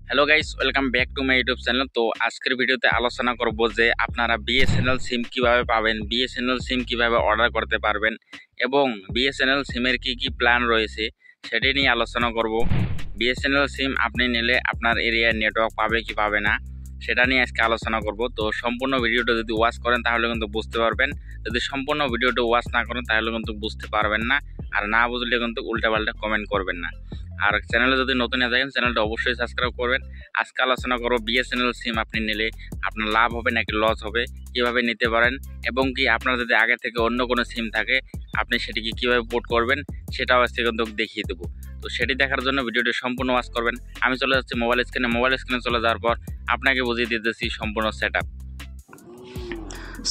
Hello guys, welcome back to my YouTube channel. তো আজকের ভিডিওতে আলোচনা করব যে আপনারা বিএসএনএল সিম কিভাবে পাবেন, বিএসএনএল সিম কিভাবে অর্ডার করতে পারবেন এবং বিএসএনএল সিমের কি কি প্ল্যান রয়েছে সেটি নিয়ে আলোচনা করব। বিএসএনএল সিম আপনি নিলে আপনার এরিয়ায় নেটওয়ার্ক পাবে কি পাবে না সেটা নিয়ে আজকে আলোচনা করব। তো সম্পূর্ণ ভিডিওটা যদি ওয়াচ করেন তাহলে কিন্তু বুঝতে পারবেন, যদি সম্পূর্ণ ভিডিওটা ওয়াচ না করেন তাহলে কিন্তু বুঝতে পারবেন না, আর না বুঝলে কিন্তু উল্টাপাল্টা কমেন্ট করবেন না। আর চ্যানেলে যদি নতুন হয়ে থাকেন চ্যানেলটা অবশ্যই সাবস্ক্রাইব করবেন। আজকে আলোচনা করব বিএসএনএল সিম আপনি নিলে আপনার লাভ হবে নাকি লস হবে, কিভাবে নিতে পারেন এবং কি আপনার যদি আগে থেকে অন্য কোনো সিম থাকে আপনি সেটিকে কিভাবে পোর্ট করবেন সেটাও আজকে কিন্তু দেখিয়ে দেবো। তো সেটি দেখার জন্য ভিডিওটি সম্পূর্ণ ওয়াচ করবেন। আমি চলে যাচ্ছি মোবাইল স্ক্রিনে চলে যাওয়ার পর আপনাকে বুঝিয়ে দিতেছি সম্পূর্ণ সেট আপ।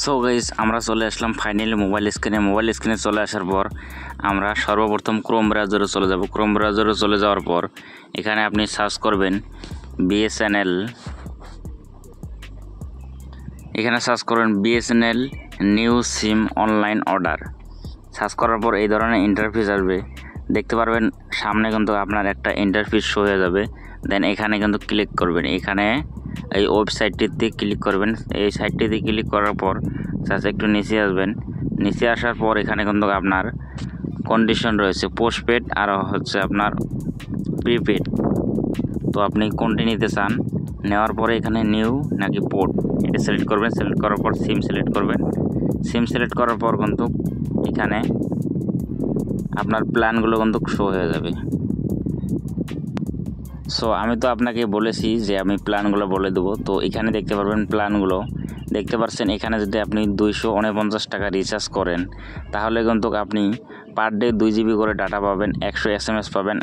সো গাইস, আমরা চলে আসলাম ফাইনালি মোবাইল স্ক্রিনে চলে আসার পর আমরা সর্বপ্রথম ক্রোম ব্রাউজারে চলে যাব। ক্রোম ব্রাউজারে চলে যাওয়ার পর এখানে আপনি সার্চ করবেন বিএসএনএল, এখানে সার্চ করবেন বিএসএনএল নিউ সিম অনলাইন অর্ডার। সার্চ করার পর এই ধরনের ইন্টারফেস আসবে, দেখতে পারবেন সামনে কিন্তু আপনার একটা ইন্টারফেস শো হয়ে যাবে। দেন এখানে কিন্তু ক্লিক করবেন, এখানে এই ওয়েবসাইটটিতে ক্লিক করবেন। এই সাইটটিতে ক্লিক করার পর জাস্ট একটু নিচে আসবেন। নিচে আসার পর এখানে কিন্তু আপনার কন্ডিশন রয়েছে পোস্টপেড আর হচ্ছে আপনার প্রিপেড। তো আপনি কোনটি নিতে চান, নেওয়ার পরে এখানে নিউ নাকি পোর্ট এটা সিলেক্ট করবেন। সিলেক্ট করার পর সিম সিলেক্ট করবেন। সিম সিলেক্ট করার পর কিন্তু এখানে আপনার প্ল্যানগুলো কিন্তু শো হয়ে যাবে। সো আমি তো আপনাকে বলেছি যে আমি প্ল্যানগুলো বলে দেবো। তো এখানে দেখতে পারবেন প্ল্যানগুলো দেখতে পাচ্ছেন। এখানে যদি আপনি 249 টাকা রিচার্জ করেন তাহলে কিন্তু আপনি পার ডে 2 জিবি করে ডাটা পাবেন, 100 SMS পাবেন,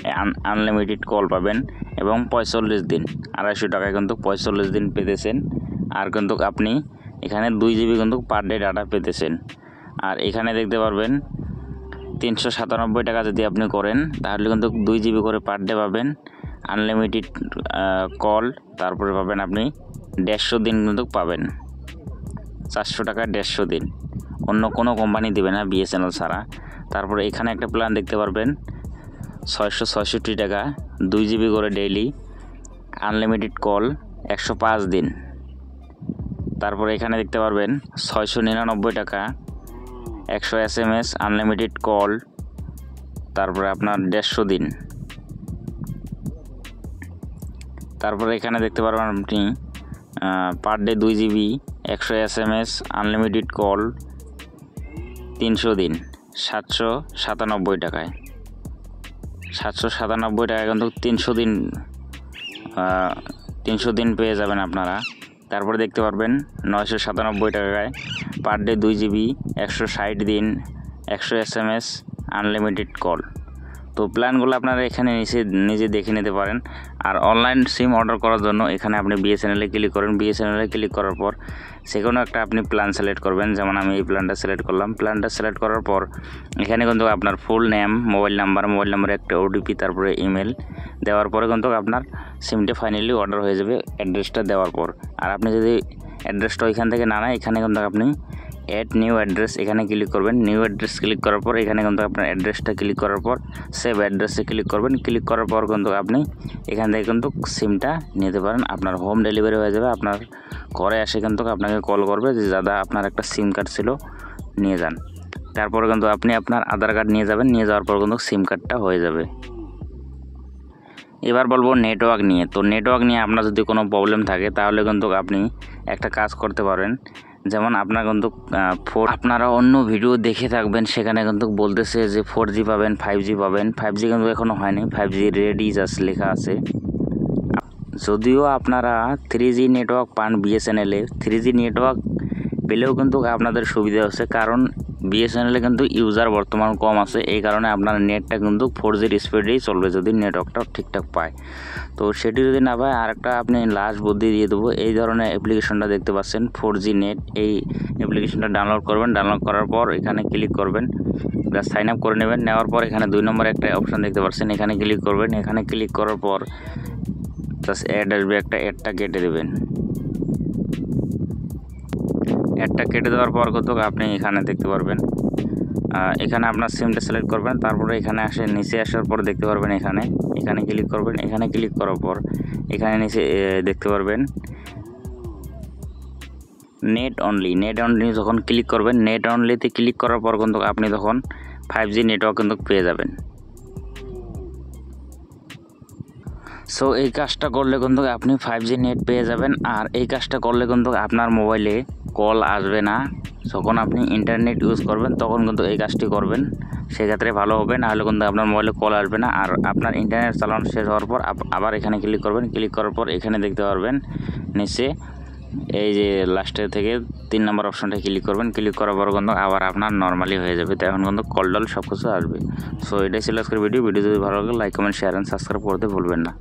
আনলিমিটেড কল পাবেন এবং 45 দিন 250 টাকায় কিন্তু 45 দিন পেতেছেন। আর কিন্তু আপনি এখানে 2 জিবি কিন্তু পার ডে ডাটা পেতেছেন। আর এখানে দেখতে পারবেন 397 টাকা যদি আপনি করেন তাহলে কিন্তু 2 জিবি করে পার ডে পাবেন, আনলিমিটেড কল, তারপরে পাবেন আপনি 150 দিন কিন্তু পাবেন, 400 টাকা 150 দিন। অন্য কোনো কোম্পানি দেবে না বিএসএনএল ছাড়া। তারপরে এখানে একটা প্ল্যান দেখতে পারবেন 666 টাকা, 2 জিবি করে ডেইলি, আনলিমিটেড কল, 105 দিন। তারপরে এখানে দেখতে পারবেন 699 টাকা, 100 SMS, আনলিমিটেড কল, তারপরে আপনার 150 দিন। তারপরে এখানে দেখতে পারবেন আপনি per day 2 GB, 100 SMS, unlimited call, 300 দিন, 797 টাকায়। 797 টাকায় কিন্তু 300 দিন পেয়ে যাবেন আপনারা। তারপরে দেখতে পারবেন 997 টাকায় পার ডে 2 জিবি, 160 দিন, 100 SMS, আনলিমিটেড কল। তো প্ল্যানগুলো আপনারা এখানে নিজে দেখে নিতে পারেন। আর অনলাইন সিম অর্ডার করার জন্য এখানে আপনি বিএসএনএলে ক্লিক করেন। বিএসএনএলে ক্লিক করার পর সেখানে একটা আপনি প্ল্যান সিলেক্ট করবেন, যেমন আমি এই প্ল্যানটা সিলেক্ট করলাম। প্ল্যানটা সিলেক্ট করার পর এখানে কিন্তু আপনার ফুল নেম, মোবাইল নাম্বারে একটা ওটিপি, তারপরে ইমেল দেওয়ার পরে কিন্তু আপনার সিমটা ফাইনালি অর্ডার হয়ে যাবে অ্যাড্রেসটা দেওয়ার পর। আর আপনি যদি অ্যাড্রেসটা ওইখান থেকে না নেয় এখানে কিন্তু আপনি অ্যাড নিউ অ্যাড্রেস এখানে ক্লিক করবেন। নিউ অ্যাড্রেস ক্লিক করার পর এখানে কিন্তু আপনার অ্যাড্রেসটা ক্লিক করার পর সেভ অ্যাড্রেসে ক্লিক করবেন। ক্লিক করার পর কিন্তু আপনি এখান থেকে কিন্তু সিমটা নিতে পারেন। আপনার হোম ডেলিভারি হয়ে যাবে, আপনার ঘরে এসে কিন্তু আপনাকে কল করবে যে দাদা আপনার একটা সিম কার্ড ছিল নিয়ে যান। তারপরে কিন্তু আপনি আপনার আধার কার্ড নিয়ে যাবেন, নিয়ে যাওয়ার পর কিন্তু সিম কার্ডটা হয়ে যাবে। এবার বলবো নেটওয়ার্ক নিয়ে। তো নেটওয়ার্ক নিয়ে আপনার যদি কোনো প্রবলেম থাকে তাহলে কিন্তু আপনি একটা কাজ করতে পারেন, যেমন আপনার কিন্তু আপনারা অন্য ভিডিও দেখে থাকবেন, সেখানে কিন্তু বলতেছে যে 4G পাবেন, 5G পাবেন। 5G কিন্তু এখনও হয়নি, 5G রেডি জাস্ট লেখা আছে। যদিও আপনারা 3G নেটওয়ার্ক পান বিএসএনএলে, 3G নেটওয়ার্ক পেলেও কিন্তু আপনাদের সুবিধা হচ্ছে, কারণ বিএসএনএলে কিন্তু ইউজার বর্তমান কম আছে, এই কারণে আপনার নেটটা কিন্তু 4Gর স্পিডেই চলবে যদি নেটওয়ার্কটা ঠিকঠাক পায়। তো সেটি যদি না পায় আরেকটা আপনি লাস্ট বুদ্ধি দিয়ে দেবো। এই ধরনের অ্যাপ্লিকেশনটা দেখতে পাচ্ছেন 4G নেট, এই অ্যাপ্লিকেশনটা ডাউনলোড করবেন। ডাউনলোড করার পর এখানে ক্লিক করবেন, জাস্ট সাইন আপ করে নেবেন। নেওয়ার পর এখানে 2 নম্বরে একটা অপশান দেখতে পাচ্ছেন, এখানে ক্লিক করবেন। এখানে ক্লিক করার পর জাস্ট অ্যাড আসবে, একটা অ্যাডটা কেটে দেবেন। অ্যাডটা কেটে দেওয়ার পর কত আপনি এখানে দেখতে পারবেন, এখানে আপনার সিমটা সিলেক্ট করবেন। তারপরে এখানে নিচে আসার পর দেখতে পারবেন এখানে এখানে ক্লিক করবেন। এখানে ক্লিক করার পর এখানে নিচে দেখতে পারবেন নেট অনলি যখন ক্লিক করবেন, নেট অনলিতে ক্লিক করার পর কিন্তু আপনি তখন 5G নেটওয়ার্ক কিন্তু পেয়ে যাবেন। সো এই কাজটা করলে কিন্তু আপনি 5G নেট পেয়ে যাবেন। আর এই কাজটা করলে কিন্তু আপনার মোবাইলে কল আসবে না। যখন আপনি ইন্টারনেট ইউজ করবেন তখন কিন্তু এই কাজটি করবেন, সেক্ষেত্রে ভালো হবে। না হলে কিন্তু আপনার মোবাইলে কল আসবে না। আর আপনার ইন্টারনেট চালানো শেষ হওয়ার পর আবার এখানে ক্লিক করবেন। ক্লিক করার পর এখানে দেখতে পারবেন নিচে এই যে লাস্টে থেকে 3 নম্বর অপশনটা ক্লিক করবেন। ক্লিক করার পর কিন্তু আবার আপনার নর্মালি হয়ে যাবে। তো এখন কিন্তু কল টল সব কিছু আসবে। সো এটাই ছিল আজকের ভিডিও। যদি ভালো লাগে like, comment, share and subscribe করতে ভুলবেন না।